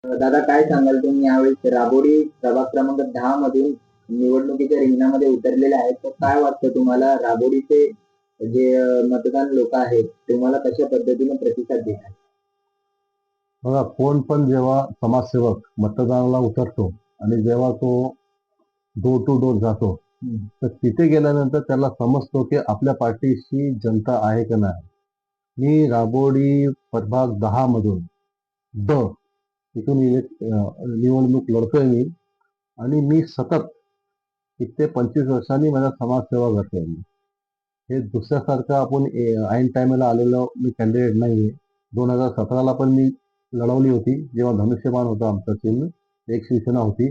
दादा काय सांगाल तुम्ही यावेळी राबोडी प्रभाग क्रमांक 10 मधून निवडणुकीच्या रिंगणामध्ये उतरलेले आहेत, तर काय वाटतं तुम्हाला राबोडीचे जे मतदान लोक आहेत तुम्हाला कशा पद्धतीने प्रतिसाद देतात? बघा, कोण पण जेव्हा समाजसेवक मतदानाला उतरतो आणि जेव्हा तो डोर टू डोर जातो, तर तिथे गेल्यानंतर त्याला समजतो की आपल्या पाठीशी जनता आहे का नाही. मी राबोडी प्रभाग 10 मधून ड इथून निवडणूक लढतोय मी. आणि मी सतत कित्येक 25 वर्षांनी माझा समाजसेवा करतोय मी. हे दुसऱ्यासारखं आपण ऐन टायमाला आलेलो मी कॅन्डिडेट नाहीये. 2017ला पण मी लढवली होती, जेव्हा धनुष्यबाण होता आमचा चिन्ह, एक शिवसेना होती.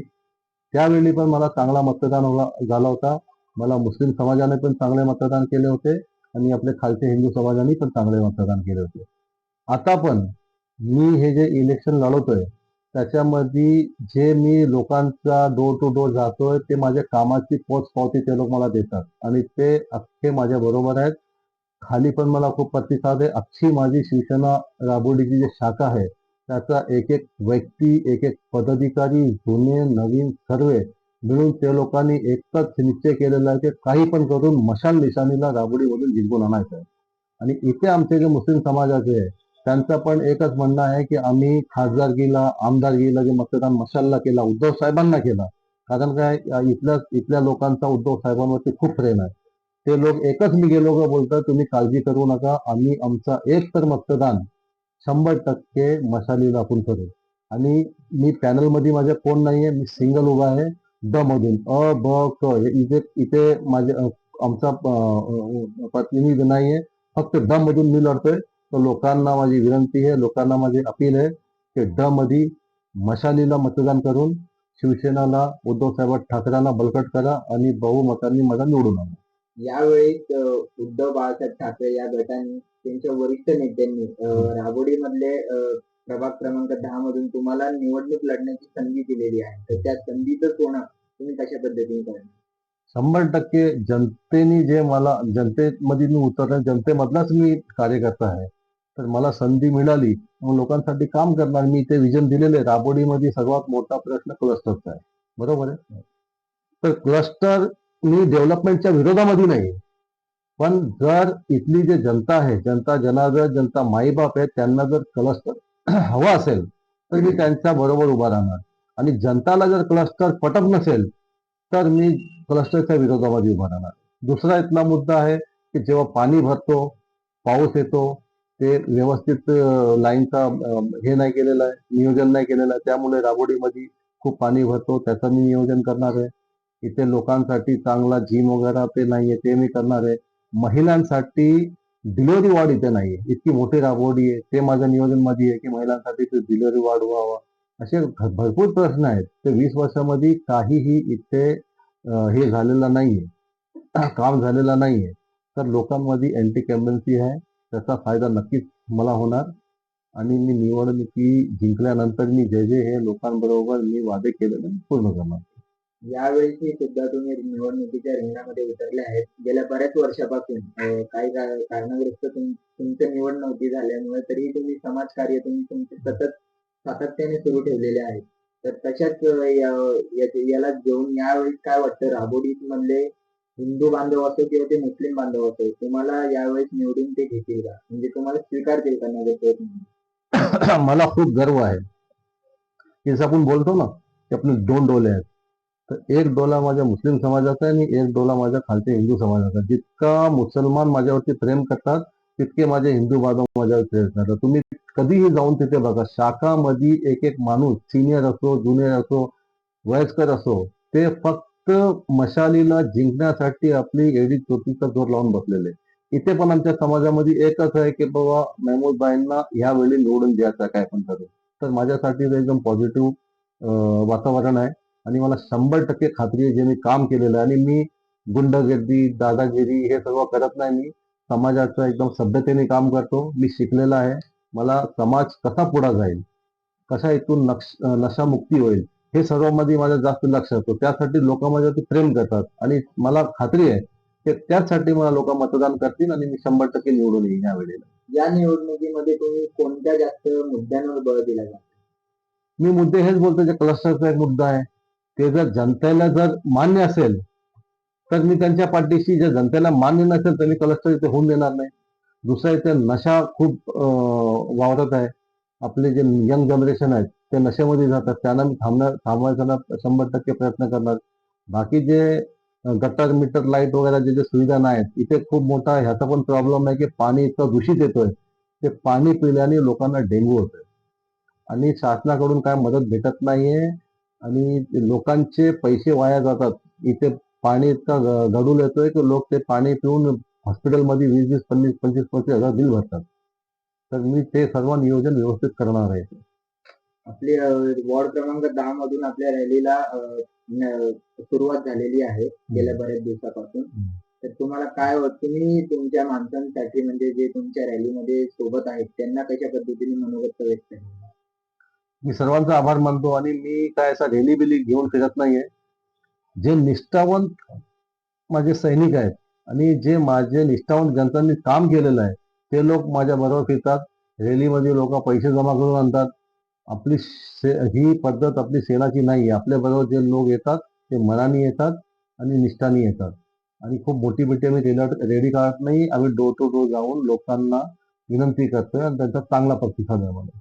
त्यावेळी पण मला चांगला मतदान झाला होता. मला मुस्लिम समाजाने पण चांगले मतदान केले होते आणि आपले खालचे हिंदू समाजाने पण चांगले मतदान केले होते. आता पण मी हे जे इलेक्शन लढवतोय त्याच्यामध्ये जे मी लोकांचा डोर टू डोर जातोय, ते माझ्या कामाची पोचपावती ते लोक मला देतात आणि ते अख्खे माझ्या बरोबर आहेत. खाली पण मला खूप प्रतिसाद आहे. अख्खी माझी शिवसेना राबोडीची जी शाखा आहे त्याचा एक एक व्यक्ती, एक एक पदाधिकारी, जुने नवीन सर्व मिळून ते लोकांनी एकच निश्चय केलेला आहे की काही पण करून मशाल निशाणीला राबोडीमधून जिंकून आणायचं आहे. आणि इथे आमचे जे मुस्लिम समाजाचे आहे त्यांचं पण एकच म्हणणं आहे की आम्ही खासदारकीला, आमदारकीला जे मतदान मशालला केला, उद्धव साहेबांना केला. कारण काय, इथल्या लोकांचा उद्धव साहेबांवरती खूप प्रेम आहे. ते लोक एकच मी गेलो का बोलतात, तुम्ही काळजी करू नका, आम्ही आमचा एक तर मतदान 100% मशालीला आपण करू. आणि मी पॅनलमध्ये माझ्या कोण नाहीये, मी सिंगल उभा आहे ड मधून. ब क इथे इथे माझे आमचा प्रतिनिधी नाहीये, फक्त ड मधून मी लढतोय. तर लोकांना माझी विनंती आहे, लोकांना माझी अपील आहे की ड मध्ये मशालीला मतदान करून शिवसेनाला, उद्धव साहेब ठाकरेंना बळकट करा आणि बहुमतांनी मला निवडून आणा. यावेळी उद्धव बाळासाहेब ठाकरे या गटाने त्यांच्या वरिष्ठ नेत्यांनी राबोडीमधले प्रभाग क्रमांक 10 मधून तुम्हाला निवडणूक लढण्याची संधी दिलेली आहे, तर त्या संधीचं सोनं तुम्ही कशा पद्धतीने करणार? 100% जनतेने जे मला, जनतेमध्ये मी उतरणार, जनतेमधलाच मी कार्यकर्ता आहे. तर मला संधी मिळाली, मग लोकांसाठी काम करणार. मी ते विजन दिलेले. राबोडीमध्ये सर्वात मोठा प्रश्न क्लस्टरचा आहे, बरोबर आहे. तर क्लस्टर मी डेव्हलपमेंटच्या विरोधामध्ये नाही, पण जर इथली जे जनता आहे, जनता जनार्दन, जनता माईबाप आहे, त्यांना जर क्लस्टर हवा असेल तर मी त्यांच्या बरोबर उभा राहणार. आणि जनताला जर क्लस्टर पटत नसेल तर मी क्लस्टरच्या विरोधामध्ये उभा राहणार. दुसरा इथला मुद्दा आहे की जेव्हा पाणी भरतो, पाऊस येतो, ते व्यवस्थित लाईनचा हे नाही केलेलं आहे, नियोजन नाही केलेलं आहे. त्यामुळे राबोडीमध्ये खूप पाणी भरतो, त्याचं मी नियोजन करणार आहे. इथे लोकांसाठी चांगला जिम वगैरे ते नाहीये, ते मी करणार आहे. महिलांसाठी डिलिव्हरी वॉर्ड इथे नाहीये, इतकी मोठी राबोडी आहे, ते माझ्या नियोजन मध्ये आहे की महिलांसाठी डिलिव्हरी वॉर्ड व्हावा. असे भरपूर प्रश्न आहेत. ते 20 वर्षामध्ये काहीही इथे हे झालेलं नाहीये, काम झालेलं नाहीये. तर लोकांमध्ये अँटी कॅम्बन्सी आहे, त्याचा फायदा नक्कीच मला होणार. आणि मी निवडणुकी जिंकल्यानंतर मी जे जे हे लोकांबरोबर मी वादे केलेले पूर्ण करणार. यावेळी सुद्धा तुम्ही निवडणुकीच्या रिंगणामध्ये उतरले आहेत. गेल्या बऱ्याच वर्षापासून काही कारणाग्रस्त तुमचं निवड नव्हती झाल्यामुळे तरीही तुम्ही समाजकार्य तुम्ही तुमचे सतत सातत्याने सुरू ठेवलेले आहेत. तर तशाच याला घेऊन यावेळी काय वाटतं, राबोडी मधले हिंदू बांधव असो किंवा ते मुस्लिम बांधव असो, तुम्हाला यावेळेस निवडून ते घेतील का? म्हणजे तुम्हाला स्वीकारतील का नगरसेवक म्हणून? मला खूप गर्व आहे की जसं आपण बोलतो ना की आपले 2 डोले आहेत. तर एक डोला माझ्या मुस्लिम समाजाचा आहे आणि एक डोला माझ्या खालच्या हिंदू समाजाचा. जितका मुसलमान माझ्यावरती प्रेम करतात, तितके माझे हिंदू बांधव माझ्यावर प्रेम करतात. तुम्ही कधीही जाऊन तिथे बघा, शाखामध्ये एक एक माणूस, सिनियर असो, ज्युनियर असो, वयस्कर असो, ते फक्त मशालीला जिंकण्यासाठी आपली एडी चोटीचा जोर लावून बसलेले. इथे पण आमच्या समाजामध्ये एकच आहे की बाबा महमूदबाईंना यावेळी निवडून द्यायचं, काय पण करू. तर माझ्यासाठी ते एकदम पॉझिटिव्ह वातावरण आहे. आणि मला 100% खात्री आहे, जे मी काम केलेलं आहे. आणि मी गुंडगिरी, दादागिरी हे सर्व करत नाही. मी समाजाचं एकदम सभ्यतेने काम करतो. मी शिकलेला आहे. मला समाज कसा पुढे जाईल, कशा इथून नशामुक्ती होईल, हे सर्वांमध्ये माझं जास्त लक्ष असतो. त्यासाठी लोक माझ्यावरती प्रेम करतात आणि मला खात्री आहे की त्याचसाठी मला लोक मतदान करतील आणि मी 100% निवडून येईन या वेळेला. या निवडणुकीमध्ये तुम्ही कोणत्या जास्त मुद्द्यांवर बळ दिला जातो? मी मुद्दे हेच बोलतो, जे क्लस्टरचा एक मुद्दा आहे ते जर जनतेला जर मान्य असेल तर मी त्यांच्या पाठीशी, जे जनतेला मान्य नसेल तर मी क्लस्टर इथे होऊन देणार नाही. दुसरं इथे नशा खूप वावरत आहे. आपले जे यंग जनरेशन आहेत ते नशेमध्ये जातात, त्यांना मी थांबवायचा 100% प्रयत्न करणार. बाकी जे गटर मीटर लाईट वगैरे जे जे सुविधा नाहीत, इथे खूप मोठा ह्याचा पण प्रॉब्लेम आहे की पाणी इतकं दूषित येतोय, ते पाणी पिल्याने लोकांना डेंग्यू होतोय आणि शासनाकडून काय मदत भेटत नाहीये आणि लोकांचे पैसे वाया जातात. इथे पाणी इतका गढूळ येतोय की लोक ते पाणी पिऊन हॉस्पिटलमध्ये 20-20, 25-25 हजार बिल भरतात. तर मी ते सर्व नियोजन व्यवस्थित करणार आहे. आपली वॉर्ड क्रमांक 10 मधून आपल्या रॅलीला सुरुवात झालेली आहे गेल्या बऱ्याच दिवसापासून. तर तुम्हाला काय तुम्ही तुमच्या माणसांसाठी म्हणजे जे तुमच्या रॅलीमध्ये सोबत आहेत त्यांना कशा पद्धतीने मनोगत व्यक्त केलं? मी सर्वांचा आभार मानतो आणि मी काय असा रॅली बिली घेऊन फिरत नाहीये. जे निष्ठावंत माझे सैनिक आहेत आणि जे माझे निष्ठावंत जनतांनी काम केलेलं आहे ते लोक माझ्या बरोबर फिरतात. रॅलीमध्ये लोक पैसे जमा करून आणतात. ही पद्धत आपली सेनाची नाही. आपल्या बरोबर जे लोक येतात ते मनाने येतात आणि निष्ठाने येतात आणि खूप मोठी मोठी आम्ही रेडी काढत नाही. आम्ही डोर टू डोर जाऊन लोकांना विनंती करतोय आणि त्यांचा चांगला प्रतिसाद आहे आम्हाला.